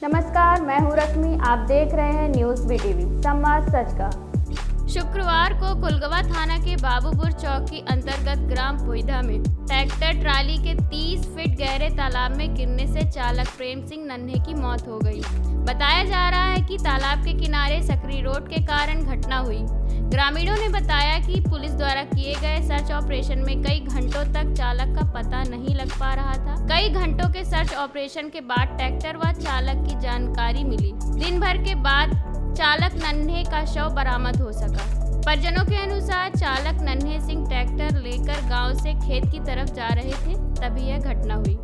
नमस्कार, मैं हूँ रश्मि। आप देख रहे हैं न्यूज़ बीटीवी, संवाद सच का। शुक्रवार को कुलगवा थाना के बाबूपुर चौकी अंतर्गत ग्राम पोइधा में ट्रैक्टर ट्राली के 30 फीट गहरे तालाब में गिरने से चालक प्रेम सिंह नन्हे की मौत हो गई। बताया जा रहा है कि तालाब के किनारे सकरी रोड के कारण घटना हुई। ग्रामीणों ने बताया कि पुलिस द्वारा किए गए सर्च ऑपरेशन में कई घंटों तक चालक का पता नहीं लग पा रहा था। कई घंटों के सर्च ऑपरेशन के बाद ट्रैक्टर व चालक की जानकारी मिली। दिन भर के बाद चालक नन्हे का शव बरामद हो सका। परिजनों के अनुसार चालक नन्हे सिंह ट्रैक्टर लेकर गांव से खेत की तरफ जा रहे थे, तभी यह घटना हुई।